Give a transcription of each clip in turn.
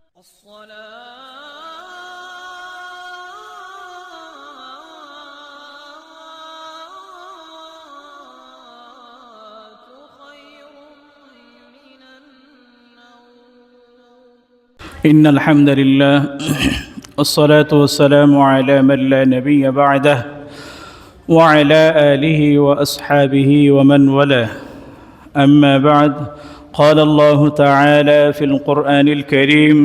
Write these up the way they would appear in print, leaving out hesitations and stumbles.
إن الحمد لله والصلاة والسلام على من لا نبي بعده وعلى آله وأصحابه ومن والاه أما بعد قال الله تعالى في القرآن الكريم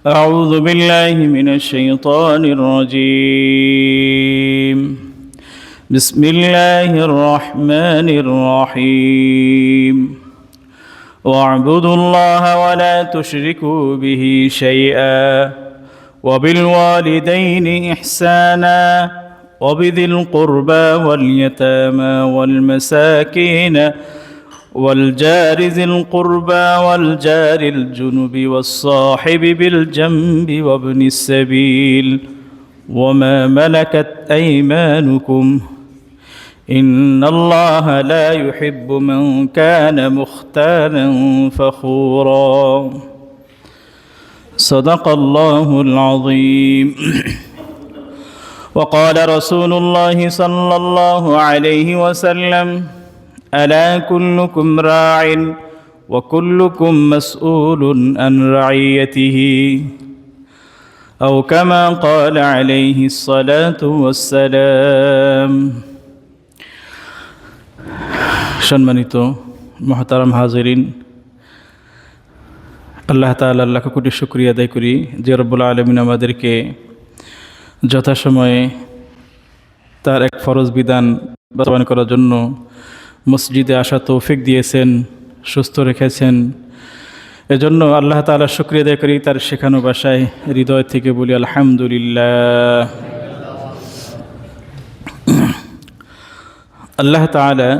أعوذ بالله من الشيطان الرجيم بسم الله الرحمن الرحيم واعبدوا الله ولا تشركوا به شيئا وبالوالدين إحسانا وبذي القربى واليتامى والمساكين والجار ذي القربى والجار الجنب والصاحب بالجنب وابن السبيل وما ملكت أيمانكم إن الله لا يحب من كان مختالا فخورا صدق الله العظيم وقال رسول الله صلى الله عليه وسلم ألا كلكم راع وكلكم مسؤول عن رعيته أو كما قال عليه الصلاة والسلام সম্মানিত মহতারাম হাজিরিন, আল্লাহ তাআলার লাখ কোটি শুকরিয়া আদায় করি যে রব্বুল আলামিন আমাদেরকে যথাসময়ে তার এক ফরজ বিধান বাস্তবায়ন করার জন্য মসজিদে আসা তৌফিক দিয়েছেন, সুস্থ রেখেছেন। এজন্য আল্লাহ তাআলার শুকরিয়া আদায় করি, তার শেখানো ভাষায় হৃদয় থেকে বলি আলহামদুলিল্লাহ। আল্লাহ তাআলা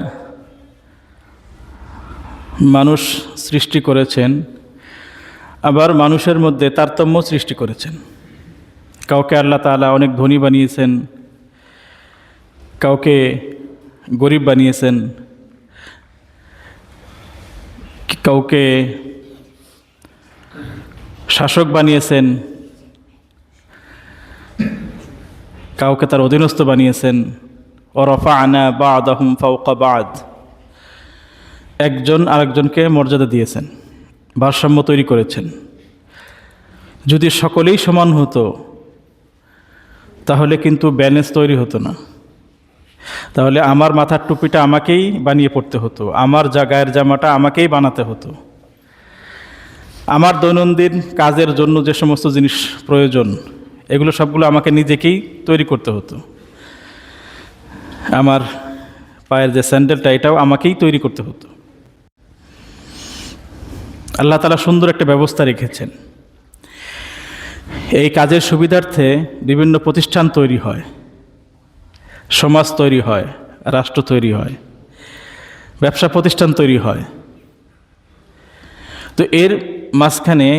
মানুষ সৃষ্টি করেছেন, আবার মানুষের মধ্যে তারতম্য সৃষ্টি করেছেন। কাউকে আল্লাহ তাআলা অনেক ধনী বানিয়েছেন, কাউকে গরিব বানিয়েছেন, কাউকে শাসক বানিয়েছেন, কাউকে তার অধীনস্থ বানিয়েছেন। ওয়ারাফা'না বা'দাহুম ফাওকা বা'দ, একজন আরেকজনকে মর্যাদা দিয়েছেন, ভারসাম্য তৈরি করেছেন। যদি সকলেই সমান হতো তাহলে কিন্তু ব্যালেন্স তৈরি হতো না। তাহলে আমার মাথার টুপিটা আমাকেই বানিয়ে পড়তে হতো, আমার গায়ের জামাটা আমাকেই বানাতে হতো, আমার দৈনন্দিন কাজের জন্য যে সমস্ত জিনিস প্রয়োজন এগুলো সবগুলো আমাকে নিজেকেই তৈরি করতে হতো। আমার পায়ের যে স্যান্ডেলটা এটাও আমাকেই তৈরি করতে হতো। আল্লাহ তাআলা সুন্দর একটা ব্যবস্থা রেখেছেন। এই কাজের সুবিধার্থে বিভিন্ন প্রতিষ্ঠান তৈরি হয়, সমাজ তৈরি হয়, রাষ্ট্র তৈরি হয়, ব্যবসা প্রতিষ্ঠান তৈরি হয়। তো এর মাঝখানে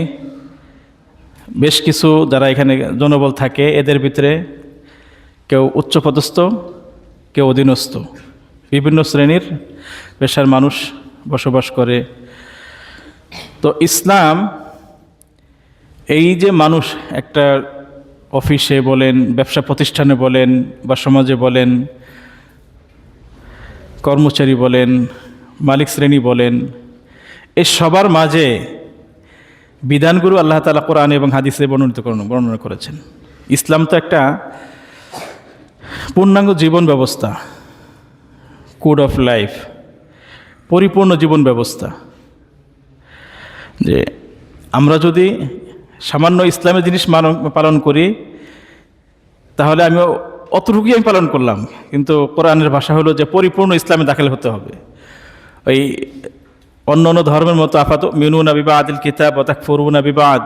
বেশ কিছু যারা এখানে জনবল থাকে, এদের ভিতরে কেউ উচ্চপদস্থ, কেউ অধীনস্থ, বিভিন্ন শ্রেণীর পেশার মানুষ বসবাস করে। তো ইসলাম এই যে মানুষ একটা অফিসে বলেন, ব্যবসা প্রতিষ্ঠানে বলেন, বা সমাজে বলেন, কর্মচারী বলেন, মালিক শ্রেণী বলেন, এই সবার মাঝে বিধানগুলো আল্লাহ তাআলা কোরআন এবং হাদিসে বর্ণনা করেছেন। ইসলাম তো একটা পূর্ণাঙ্গ জীবন ব্যবস্থা, কোড অফ লাইফ, পরিপূর্ণ জীবন ব্যবস্থা। যে আমরা যদি সামান্য ইসলামের জিনিস পালন করি তাহলে আমি অতটুকুই আমি পালন করলাম, কিন্তু কোরআনের ভাষা হলো যে পরিপূর্ণ ইসলামে দাখিল হতে হবে। ওই অন্য অন্য ধর্মের মতো আফাতুমিনুনা বিবাদিল কিতাব ওয়া তাকফুরুনা বিবাদ,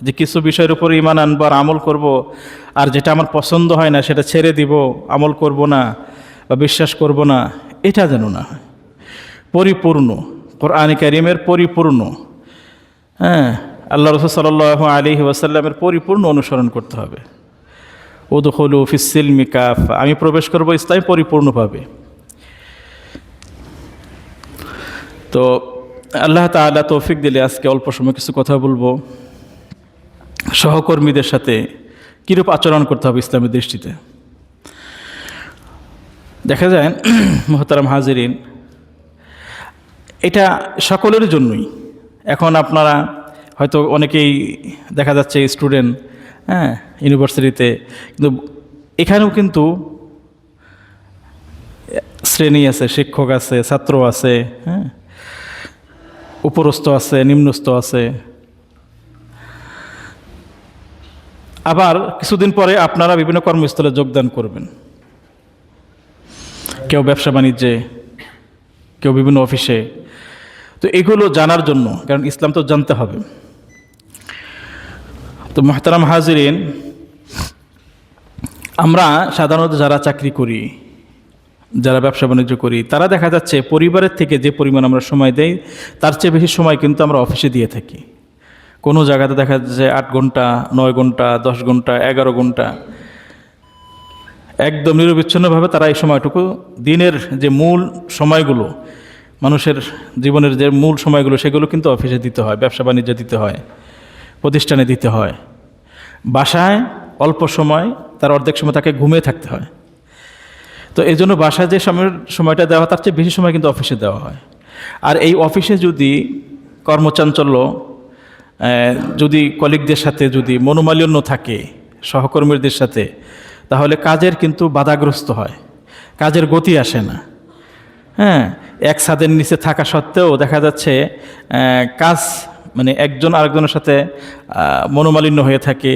যে কিছু বিষয়ের উপর ঈমান আনবো আর আমল করব, আর যেটা আমার পছন্দ হয় না সেটা ছেড়ে দিব, আমল করব না বা বিশ্বাস করব না, এটা যেন না হয়। পরিপূর্ণ কোরআন কারীমের পরিপূর্ণ, আল্লাহ রাসূল সাল্লাল্লাহু আলাইহি ওয়াসাল্লামের পরিপূর্ণ অনুসরণ করতে হবে। উদখুলু ফিস সিলমি কাফা, আমি প্রবেশ করব ইসলামে পরিপূর্ণভাবে। তো আল্লাহ তাআলা তৌফিক দিলে আজকে অল্প সময় কিছু কথা বলবো। সহকর্মীদের সাথে কীরূপ আচরণ করতে হবে ইসলামের দৃষ্টিতে। দেখা যায় মুহতারাম হাজিরিন, এটা সকলের জন্যই। এখন আপনারা হয়তো অনেকেই দেখা যাচ্ছে স্টুডেন্ট, হ্যাঁ, ইউনিভার্সিটিতে, কিন্তু এখানেও কিন্তু শ্রেণী আছে, শিক্ষক আছে, ছাত্র আছে, হ্যাঁ, উপরস্থ আছে, নিম্নস্থ আছে। আবার কিছুদিন পরে আপনারা বিভিন্ন কর্মস্থলে যোগদান করবেন, কেউ ব্যবসা বাণিজ্যে, কেউ বিভিন্ন অফিসে। তো এগুলো জানার জন্য, কারণ ইসলাম তো জানতে হবে। তো মুহতারাম হাজিরিন, আমরা সাধারণত যারা চাকরি করি, যারা ব্যবসা বাণিজ্য করি, তারা দেখা যাচ্ছে পরিবারের থেকে যে পরিমাণ আমরা সময় দেই তার চেয়ে বেশি সময় কিন্তু আমরা অফিসে দিয়ে থাকি। কোনো জায়গাতে দেখা যাচ্ছে 8 ঘন্টা, 9 ঘন্টা, 10 ঘন্টা, 11 ঘন্টা, একদম নিরবিচ্ছিন্নভাবে তারা এই সময়টুকু, দিনের যে মূল সময়গুলো, মানুষের জীবনের যে মূল সময়গুলো, সেগুলো কিন্তু অফিসে দিতে হয়, ব্যবসা বাণিজ্যে দিতে হয়, প্রতিষ্ঠানে দিতে হয়। বাসায় অল্প সময়, তার অর্ধেক সময় তাকে ঘুমিয়ে থাকতে হয়। তো এই জন্য বাসায় যে সময়টা দেওয়া, তার চেয়ে বেশি সময় কিন্তু অফিসে দেওয়া হয়। আর এই অফিসে যদি কর্মচাঞ্চল্য, যদি কলিগদের সাথে যদি মনোমালিন্য থাকে, সহকর্মীদের সাথে, তাহলে কাজের কিন্তু বাধাগ্রস্ত হয়, কাজের গতি আসে না। হ্যাঁ, এক ছাদের নিচে থাকা সত্ত্বেও দেখা যাচ্ছে কাজ, মানে একজন আরেকজনের সাথে মনোমালিন্য হয়ে থাকে।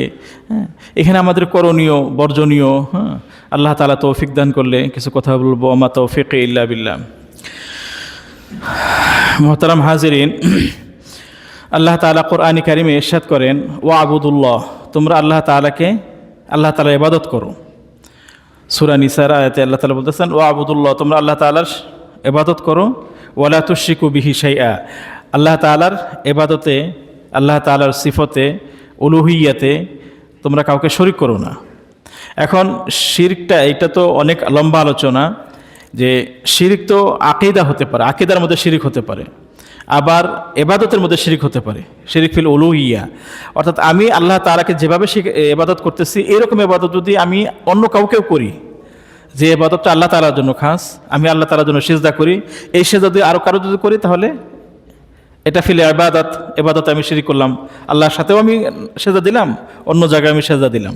হ্যাঁ, এখানে আমাদের করণীয়, বর্জনীয়, হ্যাঁ, আল্লাহ তাআলা তৌফিক দান করলে কিছু কথা বলবো। ওমা তৌফিক ইল্লা বিল্লাহ। মুহতারাম হাজিরিন, আল্লাহ তাআলা কোরআন কারিমে ইরশাদ করেন, ওয়া আবুদুল্লাহ, তোমরা আল্লাহ তাআলার ইবাদত করো। সূরা নিসার আয়াতে আল্লাহ তাআলা বলতেছেন, ওয়া আবুদুল্লাহ, তোমরা আল্লাহ তাআলার ইবাদত করো, ওয়ালা তুশরিকু বিহি শাইআ, আল্লাহ তাআলার ইবাদতে, আল্লাহ তাআলার সিফতে, উলুহিয়াতে তোমরা কাউকে শরীক করো না। এখন শিরকটা, এটা তো অনেক লম্বা আলোচনা, যে শিরক তো আকীদা হতে পারে, আকীদার মধ্যে শিরক হতে পারে, আবার ইবাদতের মধ্যে শিরক হতে পারে, শিরক ফিল উলুহিয়া। অর্থাৎ আমি আল্লাহ তাআলাকে যেভাবে ইবাদত করতেছি, এরকম ইবাদত যদি আমি অন্য কাউকেও করি, যে ইবাদতটা আল্লাহ তাআলার জন্য খাস, আমি আল্লাহ তাআলার জন্য সিজদা করি, এই সিজদা যদি আরও কারো যদি করি, তাহলে এটা ফিল ইবাদত আমি শিরক করলাম। আল্লাহর সাথেও আমি সিজদা দিলাম, অন্য জায়গায় আমি সিজদা দিলাম।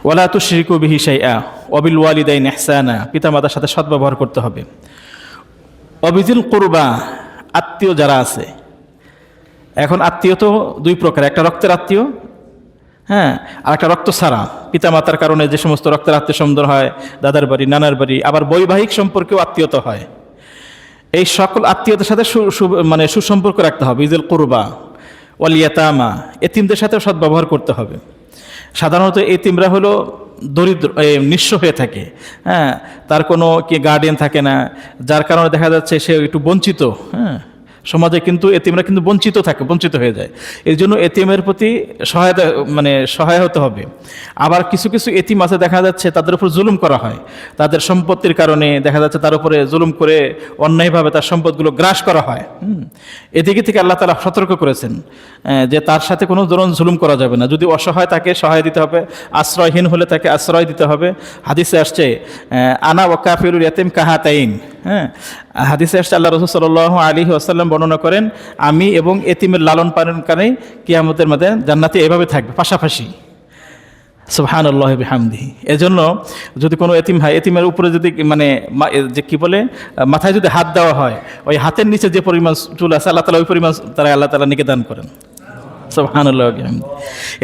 ওয়ালা তুশরিকু বিহি শাইআ ওয়া বিল ওয়ালিদাইনি ইহসানা, পিতামাতার সাথে সদ্ব্যবহার করতে হবে। অবিজিল কুরবা, আত্মীয় যারা আছে। এখন আত্মীয় তো 2 প্রকার, একটা রক্তের আত্মীয়, হ্যাঁ, আর একটা রক্ত ছাড়া। পিতামাতার কারণে যে সমস্ত রক্তের আত্মীয় সম্বন্ধ হয়, দাদার বাড়ি, নানার বাড়ি, আবার বৈবাহিক সম্পর্কেও আত্মীয়তা হয়। এই সকল আত্মীয়তার সাথে মানে সুসম্পর্ক রাখতে হবে। ইজিল কুরবা ওয়াল ইয়াতামা, এতিমদের সাথেও সদ্ব্যবহার করতে হবে। সাধারণত এতিমরা হলো দরিদ্র, নিঃস্ব হয়ে থাকে, হ্যাঁ, তার কোনো গার্ডিয়ান থাকে না, যার কারণে দেখা যাচ্ছে সে একটু বঞ্চিত। হ্যাঁ, সমাজে কিন্তু এতিমরা কিন্তু বঞ্চিত হয়ে যায়। এই জন্য এতিমের প্রতি সহায় হতে হবে। আবার কিছু কিছু এতিম আছে, দেখা যাচ্ছে তাদের উপর জুলুম করা হয়, তাদের সম্পত্তির কারণে দেখা যাচ্ছে তার উপরে জুলুম করে অন্যায়ভাবে তার সম্পদগুলো গ্রাস করা হয়। এদিকে থেকে আল্লাহ তাআলা সতর্ক করেছেন যে তার সাথে কোনো ধরনের জুলুম করা যাবে না। যদি অসহায় তাকে সহায় দিতে হবে, আশ্রয়হীন হলে তাকে আশ্রয় দিতে হবে। হাদিসে আসছে, আনা ওয়া কাফিরুল ইয়াতিম কাহাতাইন। হ্যাঁ, হাদিসে আসছে, আল্লাহ রাসূল সাল্লাল্লাহু আলাইহি ওয়াসাল্লাম বর্ণনা করেন, আমি এবং এতিমের লালন পালনকারী কিয়ামতের মাঠে জান্নাতে এভাবে থাকবে, পাশাপাশি। সুবহানাল্লাহি ওয়া বিহামদিহি। এজন্য যদি কোনো এতিম হয়, এতিমের উপরে যদি যে কি বলে, মাথায় যদি হাত দেওয়া হয়, ওই হাতের নিচে যে পরিমাণ চুল আছে, আল্লাহ তাআলা ওই পরিমাণ তারা আল্লাহ তাআলা নিকে দান করেন। সুবহানাল্লাহি ওয়া বিহামদিহি।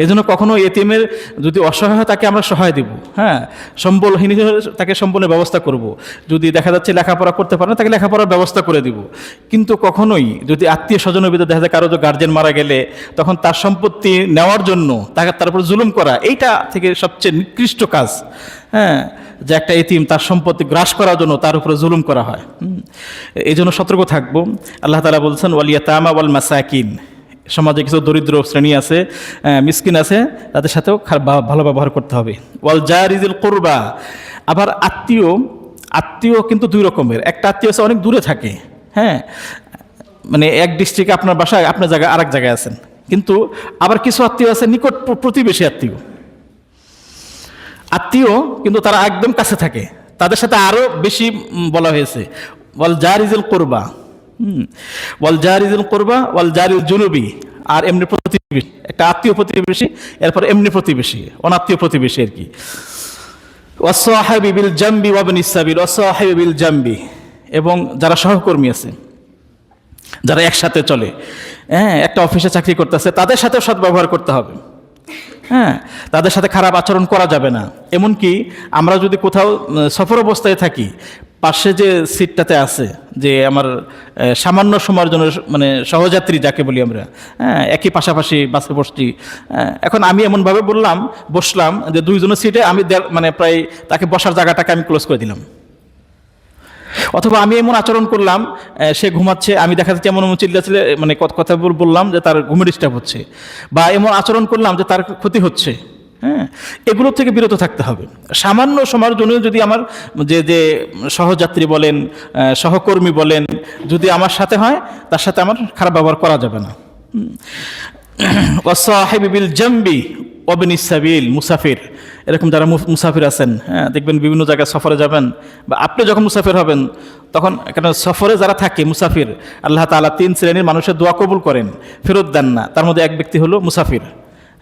এজন্য কখনো এতিমের যদি অসহায় হয়, তাকে আমরা সহায় দিব। হ্যাঁ, সম্বলহীন তাকে সম্বলের ব্যবস্থা করব। যদি দেখা যাচ্ছে লেখাপড়া করতে পারে না, তাকে লেখাপড়ার ব্যবস্থা করে দিব। কিন্তু কখনোই যদি আত্মীয় স্বজনের ভিতরে দেখা যায় কারো গার্জেন মারা গেলে, তখন তার সম্পত্তি নেওয়ার জন্য তার উপর জুলুম করা, এইটা থেকে সবচেয়ে নিকৃষ্ট কাজ। হ্যাঁ, যে একটা এতিম তার সম্পত্তি গ্রাস করার জন্য তার উপরে জুলুম করা হয়। এই জন্য সতর্ক থাকবো। আল্লাহ তাআলা বলছেন, ওয়াল ইয়াতামা ওয়াল মাসাকিন, সমাজে কিছু দরিদ্র শ্রেণী আছে, মিসকিন আছে, তাদের সাথেও ভালো ব্যবহার করতে হবে। ওয়াল জারিজিল কুরবা, আবার আত্মীয় কিন্তু 2 রকমের। একটা আত্মীয় আছে অনেক দূরে থাকে, হ্যাঁ, মানে এক ডিস্ট্রিক্টে আপনার বাসায়, আপনার জায়গায় আরেক জায়গায় আছেন, কিন্তু আবার কিছু আত্মীয় আছে নিকট প্রতিবেশী আত্মীয়, আত্মীয় কিন্তু তারা একদম কাছে থাকে, তাদের সাথে আরো বেশি বলা হয়েছে ওয়াল জারিজুল কুরবা, ওয়াল জারিজুল কুরবা ওয়াল জারিল জুনুবি, আর এমনি প্রতিবেশী, একটা আত্মীয় প্রতিবেশী, এরপর এমনি প্রতিবেশী, অনাত্মীয় প্রতিবেশী আর কি। ওয়াসসাহিবি বিল জামবি ওয়া ইবনিস সাবিল, ওয়াসসাহিবি বিল জামবি, এবং যারা সহকর্মী আছে, যারা একসাথে চলে, হ্যাঁ, একটা অফিসে চাকরি করতেছে, তাদের সাথে সদ্ব্যবহার করতে হবে, হ্যাঁ, তাদের সাথে খারাপ আচরণ করা যাবে না। এমনকি আমরা যদি কোথাও সফর অবস্থায় থাকি, পাশে যে সিটটাতে আছে, যে আমার সামান্য সময়ের জন্য মানে সহযাত্রী যাকে বলি আমরা, হ্যাঁ, একই পাশাপাশি বাসে বসছি, এখন আমি এমনভাবে বসলাম যে দুইজনের সিটে আমি মানে প্রায় তাকে বসার জায়গাটাকে আমি ক্লোজ করে দিলাম। অথবা আমি এমন আচরণ করলাম, সে ঘুমাচ্ছে, আমি দেখা যাচ্ছে এমন চিল্লাচিল্লি মানে কথা বললাম যে তার ঘুমের ডিস্টার্ব হচ্ছে, বা এমন আচরণ করলাম যে তার ক্ষতি হচ্ছে, হ্যাঁ, এগুলো থেকে বিরত থাকতে হবে। সামান্য সময়ের জন্য যদি আমার যে সহযাত্রী বলেন, সহকর্মী বলেন, যদি আমার সাথে হয়, তার সাথে আমার খারাপ ব্যবহার করা যাবে না। ওয়াসসাহিবি বিল জামবি ওয়া ইবনিস সাবিল, মুসাফির, এরকম যারা মুসাফির আছেন, হ্যাঁ, দেখবেন বিভিন্ন জায়গায় সফরে যাবেন, বা আপনি যখন মুসাফির হবেন তখন, কেন সফরে যারা থাকে মুসাফির, আল্লাহ তাআলা 3 শ্রেণীর মানুষের দোয়া কবুল করেন, ফেরত দেন না, তার মধ্যে এক ব্যক্তি হলো মুসাফির।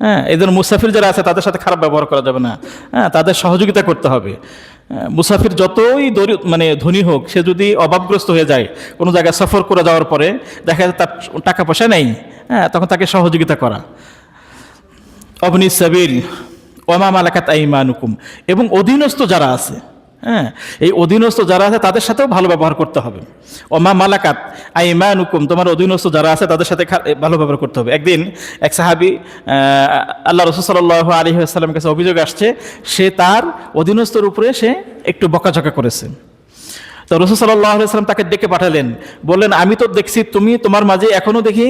হ্যাঁ, এই জন্য মুসাফির যারা আছে তাদের সাথে খারাপ ব্যবহার করা যাবে না, হ্যাঁ, তাদের সহযোগিতা করতে হবে। মুসাফির যতই মানে ধনী হোক, সে যদি অভাবগ্রস্ত হয়ে যায় কোনো জায়গায় সফর করে যাওয়ার পরে, দেখা যায় তার টাকা পয়সা নেই, হ্যাঁ, তখন তাকে সহযোগিতা করা। ইবনিস সাবিল ওয়া মা মালাকাত আইমানুকুম, এবং অধীনস্থ যারা আছে, হ্যাঁ, এই অধীনস্থ যারা আছে তাদের সাথেও ভালো ব্যবহার করতে হবে। ওয়া মা মালাকাত আইমানুকুম, তোমার অধীনস্থ যারা আছে তাদের সাথে ভালো ব্যবহার করতে হবে। একদিন এক সাহাবী আল্লাহ রাসূল সাল্লাল্লাহু আলাইহি ওয়াসাল্লামের কাছে অভিযোগ আসছে, সে তার অধীনস্থর উপরে সে একটু বকাঝকা করেছে। তো রাসূল সাল্লাল্লাহু আলাইহি ওয়াসাল্লাম তাকে ডেকে পাঠালেন, বললেন, আমি তো দেখছি তোমার মাঝে এখনো দেখি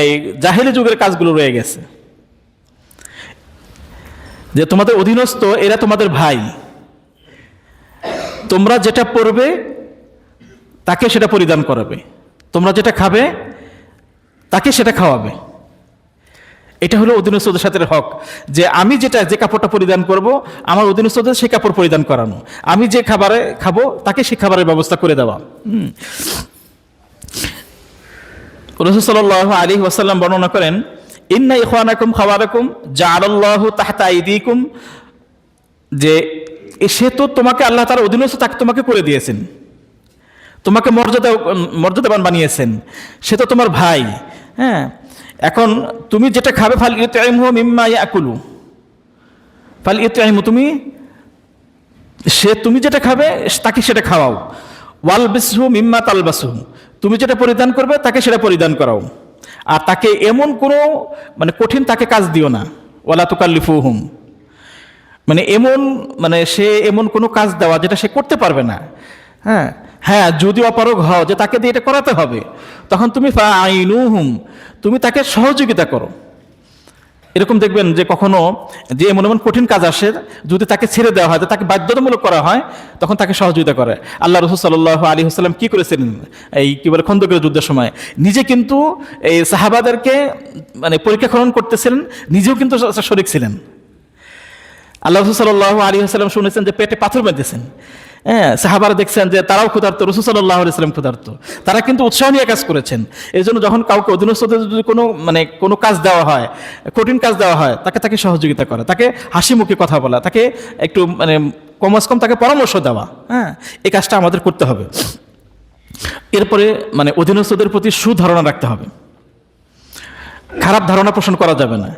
এই জাহেলি যুগের কাজগুলো রয়ে গেছে, যে তোমাদের অধীনস্থ এরা তোমাদের ভাই, তোমরা যেটা পরবে তাকে সেটা পরিধান করাবে, তোমরা যেটা খাবে তাকে সেটা খাওয়াবে। এটা হলো অধীনস্থদের সাথে হক, যে আমি যে কাপড়টা পরিধান করব, আমার অধীনস্থদের সেই কাপড় পরিধান করানো, আমি যে খাবারে খাবো তাকে সেই খাবারের ব্যবস্থা করে দেওয়া। রাসূল সাল্লাল্লাহু আলাইহি ওয়াসাল্লাম বর্ণনা করেন, ইন্না ইখওয়ানাকুম খাওয়ারাকুম জাআলাল্লাহু তাহতা আইদিকুম, যে সে তো তোমাকে, আল্লাহ তাআলা অধীনস্থ তাকে তোমাকে করে দিয়েছেন, তোমাকে মর্যাদাবান বানিয়েছেন, সে তো তোমার ভাই, হ্যাঁ, এখন তুমি যেটা খাবে, ফাল ইউতঈমহু মিম্মা ইয়াকুলু, ফাল ইউতঈমহু, তুমি যেটা খাবে তাকে সেটা খাওয়াও, ওয়ালবিসহু মিম্মা তালবাসুহু, তুমি যেটা পরিধান করবে তাকে সেটা পরিধান করাও, আর তাকে এমন কোনো মানে কঠিন তাকে কাজ দিও না, ওয়ালা তুকাল্লিফুহুম, মানে সে এমন কোনো কাজ দেওয়া যেটা সে করতে পারবে না, হ্যাঁ, হ্যাঁ, যদি অপারগ হও যে তাকে দিয়ে এটা করাতে হবে, তখন তুমি ফাআইনুহুম, তুমি তাকে সহযোগিতা করো। এরকম দেখবেন যে কখনো যে এমন কঠিন কাজ আসে, যদি তাকে ছেড়ে দেওয়া হয়, তাকে বাধ্যতামূলক করা হয়, তখন তাকে সহযোগিতা করে। আল্লাহ রাসূল সাল্লাল্লাহু আলাইহি ওয়াসাল্লাম কি করেছিলেন এই খন্দকের যুদ্ধের সময়, নিজে কিন্তু এই সাহাবাদেরকে মানে পরীক্ষা খনন করতেছিলেন, নিজেও কিন্তু শরীক ছিলেন। আল্লাহ রাসূল সাল্লাল্লাহু আলাইহি ওয়াসাল্লাম শুনেছেন যে পেটে পাথর বেঁধেছেন, হ্যাঁ, সাহাবারা দেখছেন যে তারাও ক্ষুধার্ত, রাসূল সাল্লাল্লাহু আলাইহি ওয়াসাল্লাম ক্ষুধার্ত, তারা কিন্তু উৎসাহ নিয়ে কাজ করেছেন। এই জন্য যখন কাউকে অধীনস্থদের যদি কোনো কাজ দেওয়া হয়, কঠিন কাজ দেওয়া হয়, তাকে সহযোগিতা করা, তাকে হাসি মুখে কথা বলা, তাকে একটু কমস কম তাকে পরামর্শ দেওয়া, হ্যাঁ, এই কাজটা আমাদের করতে হবে। এরপরে অধীনস্থদের প্রতি সুধারণা রাখতে হবে, খারাপ ধারণা পোষণ করা যাবে না।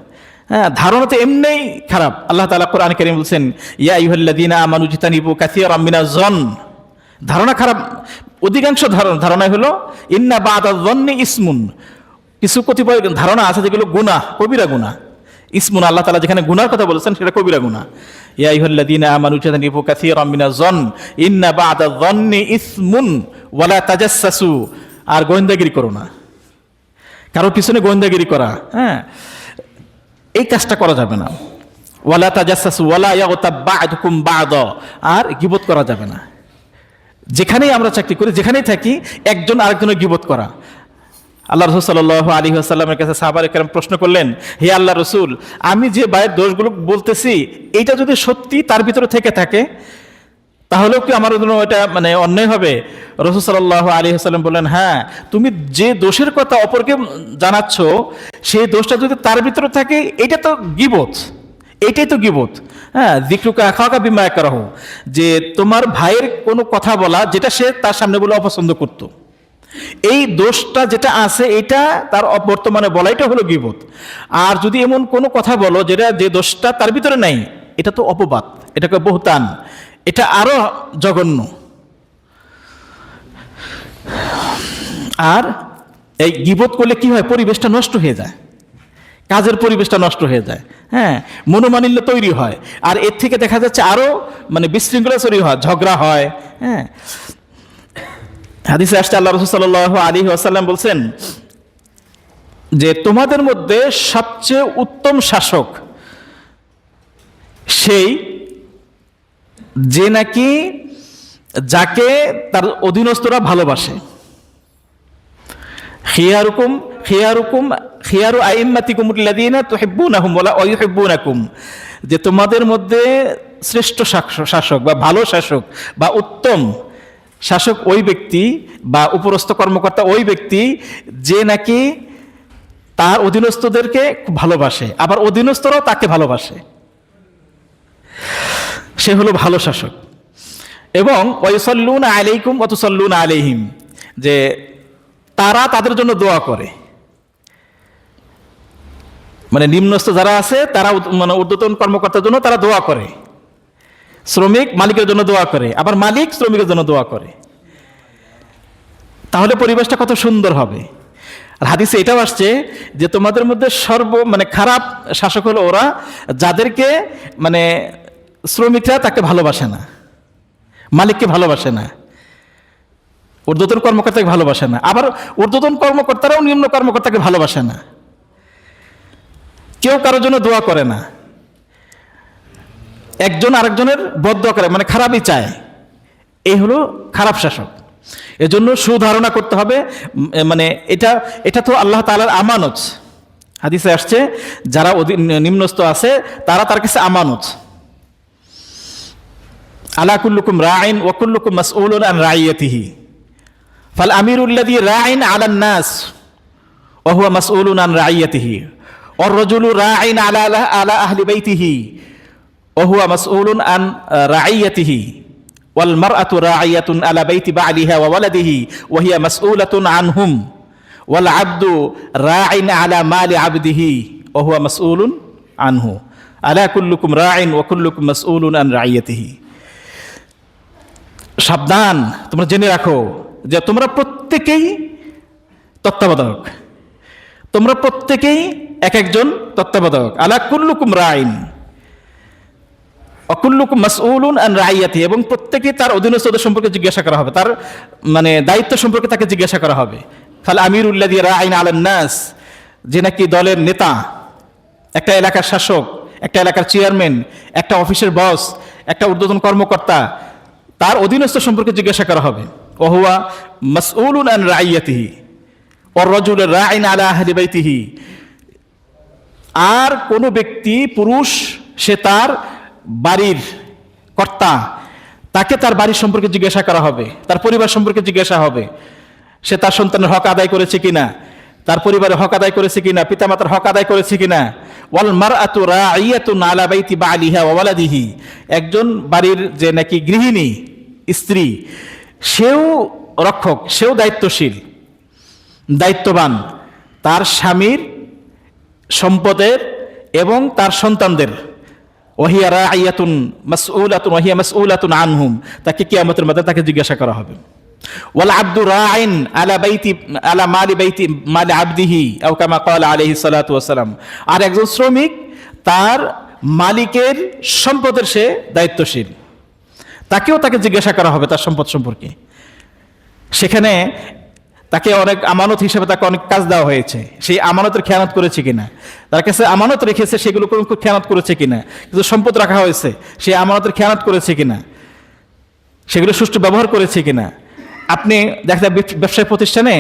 হ্যাঁ, ধারণা তো এমনিই খারাপ। আল্লাহ তাআলা কোরআনে কারীমে বলছেন, ইয়া আইয়ুহাল্লাযীনা আমানু ইজতানিবু কাসীরাম মিনাজ যন, ধারণা খারাপ, অধিকাংশ ধারণাই হলো ইন্না বা'দা যন্নি ইসমুন, কিছু কতিপয় ধারণা আছে যেগুলো গুনাহ, কবিরা গুনাহ। ইসমুন, আল্লাহ তাআলা যেখানে গুনার কথা বলেছেন সেটা কবিরা গুনাহ। ইয়া আইয়ুহাল্লাযীনা আমানু ইজতানিবু কাসীরাম মিনাজ যন ইন্না বা'দা যন্নি ইসমুন ওয়ালা তাজাসসু, আর গোয়েন্দাগিরি করো না, কারো পিছনে গোয়েন্দাগিরি করা, হ্যাঁ, এই কাজটা করা যাবে না। ওয়ালা তাজাসসু ওয়ালা ইয়াগতাব বা'দুকুম বা'দা, আর গীবত করা যাবে না। যেখানেই আমরা চাকরি করি, যেখানেই থাকি, একজন আরেকজনের গীবত করা। আল্লাহ রসুল সাল্লাল্লাহু আলাইহি ওয়াসাল্লামের কাছে সাহাবায়ে কেরাম প্রশ্ন করলেন, হে আল্লাহ রসুল, আমি যে ভাইয়ের দোষগুলো বলতেছি এটা যদি সত্যি তার ভিতরে থেকে থাকে তাহলেও কি আমার জন্য এটা মানে অন্যায় হবে? রাসূল সাল্লাল্লাহু আলাইহি ওয়াসাল্লাম বললেন, হ্যাঁ, তুমি যে দোষের কথা অপরকে জানাচ্ছ সেই দোষটা যদি তার ভিতরে থাকে এটা তো গীবত, এটাই তো গীবত। হ্যাঁ, যিকরুকা আখাকা বিমা ইয়াকরাহু, যে তোমার ভাইয়ের কোনো কথা বলা যেটা সে তার সামনে বলে অপছন্দ করত, এই দোষটা যেটা আছে এটা তার বর্তমানে বলা, এটা হলো গীবত। আর যদি এমন কোনো কথা বলো যেটা যে দোষটা তার ভিতরে নাই, এটা তো অপবাদ, এটাকে বহতান, এটা আরো জঘন্য। আর এই গীবত করলে কি হয়, পরিবেশটা নষ্ট হয়ে যায়, কাজের পরিবেশটা নষ্ট হয়ে যায়, হ্যাঁ, মনোমালিন্য তৈরি হয়। আর এর থেকে দেখা যাচ্ছে আরো মানে বিশৃঙ্খলা তৈরি হয়, ঝগড়া হয়। হ্যাঁ, হাদিসে আসছে আল্লাহ রাসূল সাল্লাল্লাহু আলাইহি ওয়াসাল্লাম বলছেন যে তোমাদের মধ্যে সবচেয়ে উত্তম শাসক সেই যে নাকি যাকে তার অধীনস্থরা ভালোবাসে। খিয়ারুকুম খিয়ারুকুম খিয়ারু আইম্মাতিকুমুল্লাযীনা তুহিব্বুনাহুম ওয়া ইউহিব্বুনাকুম, যে তোমাদের মধ্যে শ্রেষ্ঠ শাসক বা ভালো শাসক বা উত্তম শাসক ওই ব্যক্তি বা উপরস্থ কর্মকর্তা ওই ব্যক্তি যে নাকি তার অধীনস্থদেরকে খুব ভালোবাসে, আবার অধীনস্থরাও তাকে ভালোবাসে, সে হলো ভালো শাসক। এবং ওয়ায়ুসাল্লুনা আলাইকুম ওয়া তুসাল্লুনা আলাইহিম, যে তারা তাদের জন্য দোয়া করে, মানে নিম্নস্থ যারা আছে তারা মানে ঊর্ধ্বতন কর্মকর্তার জন্য তারা দোয়া করে, শ্রমিক মালিকের জন্য দোয়া করে, আবার মালিক শ্রমিকের জন্য দোয়া করে। তাহলে পরিবেশটা কত সুন্দর হবে। আর হাদিসে এটাও আসছে যে তোমাদের মধ্যে মানে খারাপ শাসক হলো ওরা যাদেরকে মানে শ্রমিকরা তাকে ভালোবাসে না, মালিককে ভালোবাসে না, ঊর্ধ্বতন কর্মকর্তাকে ভালোবাসে না, আবার ঊর্ধ্বতন কর্মকর্তারাও নিম্ন কর্মকর্তাকে ভালোবাসে না, কেউ কারোর জন্য দোয়া করে না, একজন আরেকজনের বদদোয়া করে, মানে খারাপই চায়। এই হলো খারাপ শাসক। এজন্য সুধারণা করতে হবে, মানে এটা তো আল্লাহ তাআলার আমানত। হাদিসে আসছে যারা নিম্নস্থ আছে তারা তার কাছে আমানত। আলা কুল্লুকুম রাইন ওয়া কুল্লুকুম মাসউলুন আন রাইয়াতিহি ফাল আমিরুল্লাযী রাইন আলান নাস ওয়া হুয়া মাসউলুন আন রাইয়াতিহি ওয়ার রাজুলু রাইন আলা আহলি বাইতিহি ওয়া হুয়া মাসউলুন আন রাইয়াতিহি ওয়াল মারআতু রাইয়াতুন আলা বাইতি বালিহা ওয়া ওয়ালাদিহি ওয়া হিয়া মাসউলাতুন আনহুম ওয়াল আবদু রাইন আলা মালি আবদিহি ওয়া হুয়া মাসউলুন আনহু আলা কুল্লুকুম রাইন ওয়া কুল্লুকুম মাসউলুন আন রাইয়াতিহি। সাবধান, তোমরা জেনে রাখো যে তোমরা প্রত্যেকেই তত্ত্বাবধায়ক, তোমরা প্রত্যেকেই এক একজন তত্ত্বাবধায়ক। আলা কুল্লুকুম রাইন অকুল্লুকুম মাসউলুন আন রাইয়াতিহি, এবং প্রত্যেকেই তার অধীনস্থদের সম্পর্কে জিজ্ঞাসা করা হবে, তার মানে দায়িত্ব সম্পর্কে তাকে জিজ্ঞাসা করা হবে। ফাল আমিরুল্লাযী রাইন আলান নাস, যে নাকি দলের নেতা, একটা এলাকার শাসক, একটা এলাকার চেয়ারম্যান, একটা অফিসের বস, একটা ঊর্ধ্বতন কর্মকর্তা, তার অধীনস্থ সম্পর্কে জিজ্ঞাসা করা হবে। ওয়া হুয়া মাসউলুন আন রাইয়াতিহি ওয়ার রাজুলু রাইন আলা আহলি বাইতিহি, আর কোন ব্যক্তি পুরুষ সে তার বাড়ির কর্তা, তাকে তার বাড়ির সম্পর্কে জিজ্ঞাসা করা হবে, তার পরিবার সম্পর্কে জিজ্ঞাসা হবে, সে তার সন্তানের হক আদায় করেছে কিনা, তার পরিবারের হক আদায় করেছে কিনা, পিতামাতার হক আদায় করেছে কিনা। ওয়াল মারআতু রাইয়াতুন আলা বাইতি বালিহা ওয়া ওয়ালাদিহি, একজন বাড়ির যে নাকি গৃহিণী স্ত্রী, সেও রক্ষক, সেও দায়িত্বশীল, দায়িত্ববান তার স্বামীর সম্পদের এবং তার সন্তানদের। ওয়াহিয়া রাইয়াতুন মাসউলাতুন ওয়াহিয়া মাসউলাতুন আনহুম, তাকে কিয়ামতের মাঠে তাকে জিজ্ঞাসা করা হবে। ওয়াল আবদু রাইন আলা বাইতি আলা মালি বাইতি মালি আবদিহি আও কামা ক্বালা আলাইহিস সালাতু ওয়াস সালাম, আর একজন শ্রমিক তার মালিকের সম্পদের সে দায়িত্বশীল, তাকে জিজ্ঞাসা করা হবে তার সম্পদ সম্পর্কে। সেখানে তাকে অনেক আমানত হিসেবে তাকে অনেক কাজ দেওয়া হয়েছে, সেই আমানতের খেয়ানত করেছে কিনা, তার কাছে আমানত রেখেছে সেগুলো কোনো খেয়ানত করেছে কিনা, কিছু সম্পদ রাখা হয়েছে সেই আমানতের খেয়ানত করেছে কিনা, সেগুলো সুষ্ঠু ব্যবহার করেছে কিনা। আপনি দেখা যায় ব্যবসায় প্রতিষ্ঠানে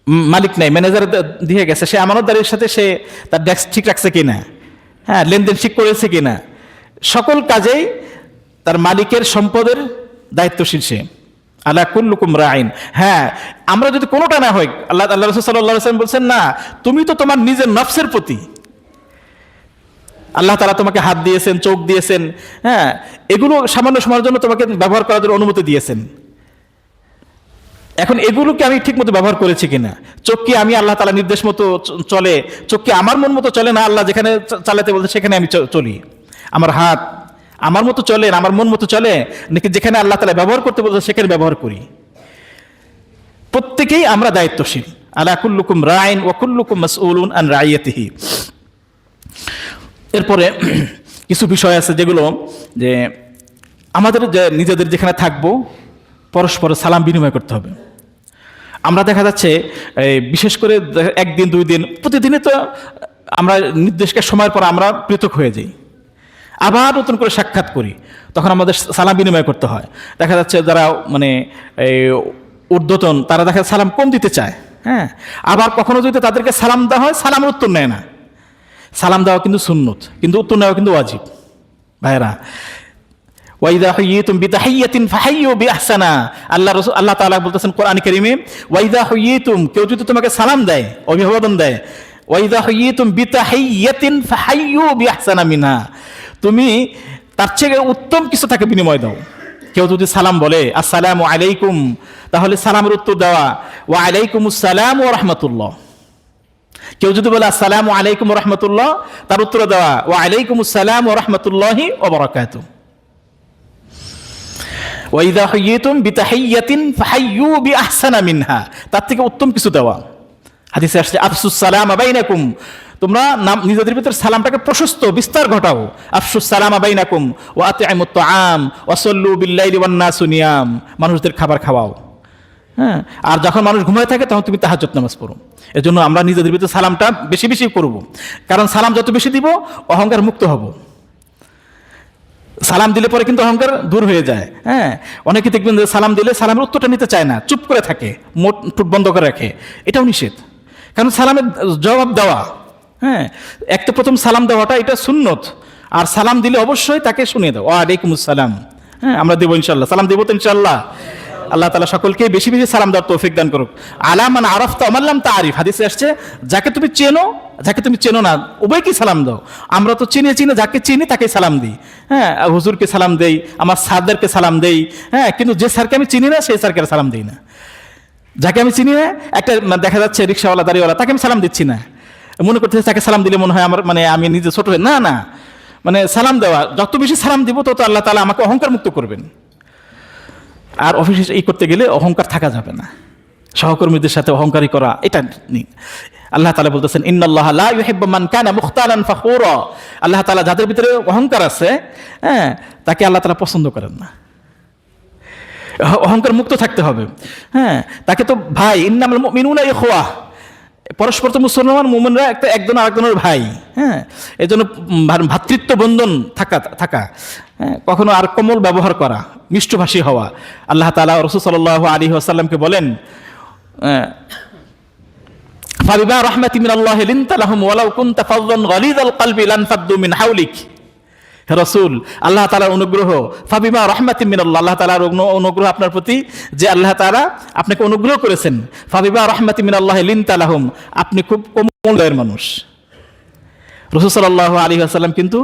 মালিক নাই, ম্যানেজার দিয়ে গেছে, সে আমানতদারির সাথে সে তার ডেস্ক ঠিক রাখছে কিনা, হ্যাঁ, লেনদেন ঠিক করেছে কিনা, সকল কাজেই তার মালিকের সম্পদের দায়িত্বশীল সে। আলা কুল্লুকুম রাইন। হ্যাঁ, আমরা যদি কোনোটা না হয়, আল্লাহ রাসূল সাল্লাল্লাহু আলাইহি ওয়াসাল্লাম বলছেন, না, তুমি তো তোমার নিজের নফসের প্রতি, আল্লাহ তাআলা তোমাকে হাত দিয়েছেন, চোখ দিয়েছেন, হ্যাঁ, এগুলো সামান্য সময়ের জন্য তোমাকে ব্যবহার করার জন্য অনুমতি দিয়েছেন। এখন এগুলোকে আমি ঠিক মতো ব্যবহার করেছি কিনা? চোখ কি আমি আল্লাহ তাআলা নির্দেশ মতো চলে? চোখ কি আমার মন মতো চলে, না আল্লাহ যেখানে চালাতে বলতে সেখানে আমি চলি? আমার হাত আমার মতো চলে না আমার মন মতো চলে, নাকি যেখানে আল্লাহ তাআলা ব্যবহার করতে বলতে সেখানে ব্যবহার করি? প্রত্যেকেই আমরা দায়িত্বশীল। আলা কুল্লুকুম রাইন ওয়া কুল্লুকুম মাসউলুন আন রাইয়াতিহি। এরপরে কিছু বিষয় আছে যেগুলো, যে আমাদের যে নিজেদের যেখানে থাকবো পরস্পর সালাম বিনিময় করতে হবে। আমরা দেখা যাচ্ছে বিশেষ করে একদিন দুই দিন, প্রতিদিনে তো আমরা নির্দিষ্ট সময়ের পর আমরা পৃথক হয়ে যাই, আবার নতুন করে সাক্ষাৎ করি, তখন আমাদের সালাম বিনিময় করতে হয়। দেখা যাচ্ছে যারা মানে ঊর্ধ্বতন তারা দেখা সালাম কম দিতে চায়, হ্যাঁ, আবার কখনো যদি তাদেরকে সালাম দেওয়া হয় সালামের উত্তর নেয় না। সালাম দেওয়া কিন্তু সুন্নত, কিন্তু উত্তর নেওয়া কিন্তু ওয়াজিব। ভাইরা, ওয়াইদা হুইয়িতুম বিতাহিয়াতিন ফাহাইয়ু বিআহসানা, আল্লাহ তাআলা বলতেছেন কোরআন কারীমে, ওয়াইদা হুইয়িতুম, কেউ যদি তোমাকে সালাম দেয়, অভিবাদন দেয়, ওয়াইদা হুইয়িতুম বিতাহিয়াতিন ফাহাইয়ু বিআহসানা মিনহা, তুমি তার চেয়ে উত্তম কিছু তাকে বিনিময় দাও। কেউ যদি সালাম বলে আসসালামু আলাইকুম, তাহলে সালামের উত্তর দেওয়া ওয়া আলাইকুমুস সালাম ওয়া রাহমাতুল্লাহ। কেউ যদি বলে আসসালামু আলাইকুম ওয়া রাহমাতুল্লাহ, তার উত্তর দেওয়া ওয়া আলাইকুমুস সালাম ওয়া রাহমাতুল্লাহি ওয়া বারাকাতুহু। ওয়াইদা হুইয়িতুম বিতাহিয়াতিন ফাহাইয়ু বিআহসানা মিনহা, তার থেকে উত্তম কিছু দেওয়া। হাদিসে আসছে আফসুস সালামা বাইনাকুম, তোমরা নিজেদের ভিতর সালামটাকে প্রশস্ত বিস্তার ঘটাও। আফসুস সালামা বাইনাকুম ওয়া আতিমুত তাআম ওয়া সাল্লু বিল্লাইলি ওয়ান নাসু নিয়াম, মানুষদের খাবার খাওয়াও, হ্যাঁ, আর যখন মানুষ ঘুমায় থাকে তখন তুমি তাহাজ্জুদ নামাজ পড়ো। এজন্য আমরা নিজেদের ভিতর সালামটা বেশি বেশি করব, কারণ সালাম যত বেশি দিব অহংকার মুক্ত হব। সালাম দিলে পরে কিন্তু অহংকার দূর হয়ে যায়। হ্যাঁ, অনেকে দেখবেন যে সালাম দিলে সালামের উত্তরটা নিতে চায় না, চুপ করে থাকে, মুখ বন্ধ করে রাখে, এটাও নিষেধ। কারণ সালামের জবাব দেওয়া, হ্যাঁ, এক তো প্রথম সালাম দেওয়াটা এটা সুন্নত, আর সালাম দিলে অবশ্যই তাকে শুনিয়ে দাও, ওয়া আলাইকুমুস সালাম। হ্যাঁ, আমরা দেবো ইনশাল্লাহ, সালাম দেবো তো ইনশাল্লাহ। আল্লাহ তাআলা সকলকে বেশি বেশি সালাম দেওয়ার তৌফিক দান করুক। আলা মান আরাফতা ওয়া মান লাম তা'রিফ, হাদিসে আসছে যাকে তুমি চেনো, যাকে তুমি চেনো না, উভয়কে সালাম দাও। আমরা তো চিনে যাকে চিনি তাকে সালাম দিই, হ্যাঁ, হুজুরকে সালাম দেই, আমার স্যারদেরকে সালাম দেই, হ্যাঁ, কিন্তু যে স্যারকে আমি চিনি না সেই স্যারকে সালাম দিই না। যাকে আমি চিনি না, একটা দেখা যাচ্ছে রিক্সাওয়ালা দাড়িওয়ালা, তাকে আমি সালাম দিচ্ছি না, মনে করতেছে তাকে সালাম দিলে মনে হয় আমার মানে আমি নিজে ছোট হয়ে, না না, মানে সালাম দেওয়া, যত বেশি সালাম দিব তত আল্লাহ তাআলা আমাকে অহংকার মুক্ত করবেন। আর অফিসে এই করতে গেলে অহংকার থাকা যাবে না, সহকর্মীদের সাথে অহংকারী করা এটা নেই। আল্লাহ তাআলা বলতেছেন ইন্নাল্লাহা লা ইউহিব্বু মান কানা মুখতালান ফাখুরা, আল্লাহ তাআলা যাদের ভিতরে অহংকার আছে, হ্যাঁ, তাকে আল্লাহ তাআলা পছন্দ করেন না। অহংকার মুক্ত থাকতে হবে, হ্যাঁ, তাকে তো ভাই, ইন্নামাল মুমিনুনা ইখওয়া, পরস্পর তো মুসলমান মুমিনরা একজন আরেকজনের ভাই, হ্যাঁ, এজন্য ভ্রাতৃত্ব বন্ধন থাকা, হ্যাঁ, কখনো আর কোমল ব্যবহার করা, মিষ্টভাষী হওয়া। আল্লাহ তাআলা রাসূল সাল্লাল্লাহু আলাইহি ওয়াসাল্লামকে বলেন ফাবিমা রাহমাতিন মিনাল্লাহি লিনতা লাহুম ওয়ালাউ কুনতা ফাযযান গালিযাল কলবি লানফাদ্দু মিন হাওলিক। হে রাসূল, আল্লাহ তাআলার অনুগ্রহ, ফাবিমা রাহমাতিন মিনাল্লাহ, আল্লাহ তাআলার অনুগ্রহ আপনার প্রতি, যে আল্লাহ তাআলা আপনাকে অনুগ্রহ করেছেন, ফাবিমা রাহমাতিন মিনাল্লাহি লিনতা লাহুম, আপনি খুব কোমল দয়ের মানুষ। রাসূল সাল্লাল্লাহু আলাইহি ওয়াসাল্লাম কিন্তু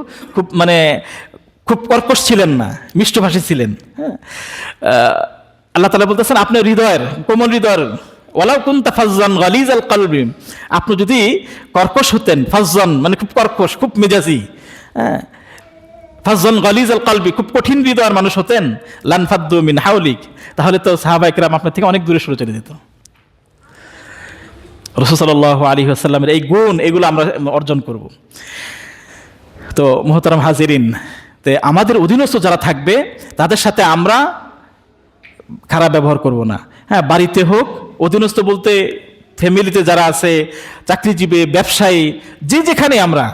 খুব কর্কশ ছিলেন না, মিষ্টভাষী ছিলেন। হ্যাঁ, আল্লাহ তাআলা বলতেছেন আপনি হৃদয়ের, কোমল হৃদয়ের, ওয়ালাউ কুনতা ফাযযান গালিযাল কলবি, আপনি যদি কর্কশ হতেন, ফাযযান মানে খুব কর্কশ, খুব মেজাজি, হ্যাঁ, ফাযযান গালিযাল কলবি, খুব কঠিন হৃদয়ের মানুষ হতেন, লানফাদ্দু মিন হাওলিক, তাহলে তো সাহাবায়ে কেরাম আপনার থেকে অনেক দূরে সরে চলে যেত। রাসূল সাল্লাল্লাহু আলাইহি ওয়াসাল্লামের এই গুণ, এগুলো আমরা অর্জন করব। তো মুহতারাম হাজিরিন, আমাদের অধীনস্থ যারা থাকবে তাদের সাথে আমরা খারাপ ব্যবহার করব না। হ্যাঁ, বাড়িতে হোক, অধীনস্থ বলতে ফ্যামিলিতে যারা আছে, চাকরিজীবী, ব্যবসায়ী, যে যেখানে আমরা,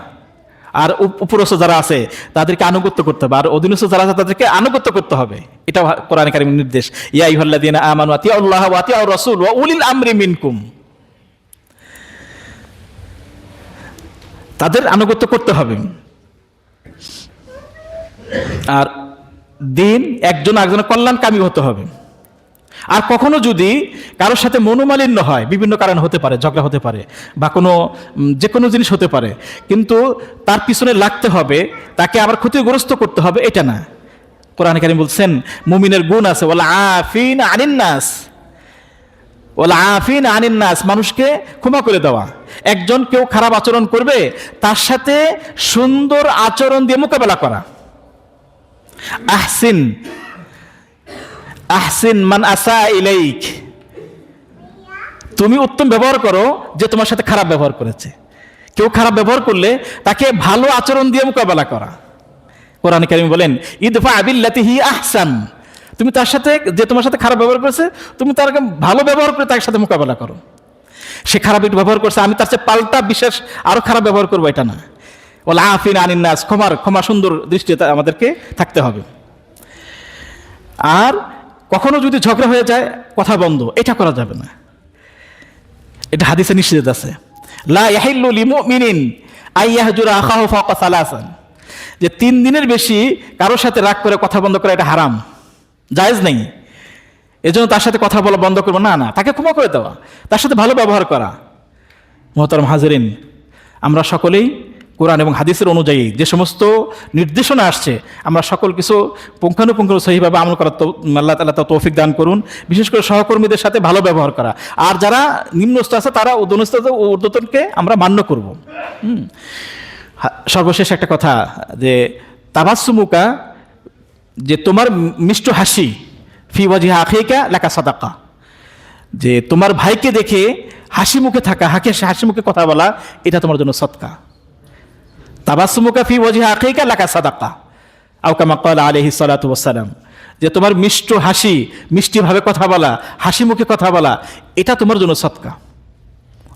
আর উপরস্থ যারা আছে তাদেরকে আনুগত্য করতে হবে, আর অধীনস্থ যারা আছে তাদেরকে আনুগত্য করতে হবে। এটা কোরআন কারীমের নির্দেশ, ইয়া আইয়ুহাল্লাযীনা আমানু আতিউল্লাহ ওয়া আতিউর রাসূল ওয়া উলিল আমরি মিনকুম। তাদের আনুগত্য করতে হবে। আর দিন একজন আরেকজনের কল্যাণকামী হতে হবে। আর কখনো যদি কারোর সাথে মনোমালিন্য হয়, বিভিন্ন কারণ হতে পারে, ঝগড়া হতে পারে বা কোনো যে কোনো জিনিস হতে পারে, কিন্তু তার পিছনে লাগতে হবে, তাকে আবার ক্ষতিগ্রস্ত করতে হবে, এটা না। কোরআন কারীম বলছেন মুমিনের গুণ আছে, ওয়াল আফিন আনিন নাস, ওয়াল আফিন আনিন নাস, মানুষকে ক্ষমা করে দেওয়া। একজন কেউ খারাপ আচরণ করবে, তার সাথে সুন্দর আচরণ দিয়ে মোকাবেলা করা। আহসিন আহসিন মান আসা ইলাইক, তুমি উত্তম ব্যবহার করো যে তোমার সাথে খারাপ ব্যবহার করেছে। কেউ খারাপ ব্যবহার করলে তাকে ভালো আচরণ দিয়ে মোকাবেলা করা। কোরআন কারীম বলেন ইদফা বিল্লাতি হি আহসান, তুমি তার সাথে, যে তোমার সাথে খারাপ ব্যবহার করেছে, তুমি তার ভালো ব্যবহার করে তার সাথে মোকাবেলা করো। সে খারাপ একটু ব্যবহার করছে, আমি তার সাথে পাল্টা বিশেষ আরো খারাপ ব্যবহার করবো, এটা না। ওয়াল আফিন আনিন নাস, ক্ষমা সুন্দর দৃষ্টিতে আমাদেরকে থাকতে হবে। আর কখনো যদি ঝগড়া হয়ে যায়, কথা বন্ধ, এটা করা যাবে না। এটা হাদিসে নিষেধ আছে, লা ইয়াহিল্লু লিমুমিনিন আইয়াহজুরা আখাহু ফাওকা সালাসান, যে 3 দিনের বেশি কারোর সাথে রাগ করে কথা বন্ধ করা এটা হারাম, জায়েজ নেই। এজন্য তার সাথে কথা বলা বন্ধ করবো না, তাকে ক্ষমা করে দেওয়া, তার সাথে ভালো ব্যবহার করা। মুহতারাম হাজিরিন, আমরা সকলেই কোরআন এবং হাদিসের অনুযায়ী যে সমস্ত নির্দেশনা আসছে, আমরা সকল কিছু পুঙ্খানুপুঙ্খ সহিভাবে আমল করার আল্লাহ তাআলা তৌফিক দান করুন। বিশেষ করে সহকর্মীদের সাথে ভালো ব্যবহার করা, আর যারা নিম্নস্থ আছে তারা ঊর্ধ্বতনকে আমরা মান্য করব। সর্বশেষ একটা কথা, যে তাবাসসুমুকা, যে তোমার মিষ্ট হাসি, ফি ওয়াজহি আখিকা লাকা সাদাকা, যে তোমার ভাইকে দেখে হাসি মুখে থাকা, হাসি মুখে কথা বলা, এটা তোমার জন্য সদকা। তাবাসসুমুকা ফি ওয়াজহি আখিকা লাকা সাদাকা, আও কামা ক্বালা আলাইহিস সালাতু ওয়াস সালাম, যে তোমার মিষ্ট হাসি, মিষ্টিভাবে কথা বলা, হাসি মুখে কথা বলা, এটা তোমার জন্য সদকা।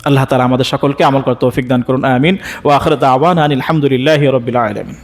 আল্লাহ তাআলা আমাদের সকলকে আমল করার তৌফিক দান করুন, আমিন। ওয়া আখিরু দাওয়ানা আনিল হামদুলিল্লাহি রাব্বিল আলামিন।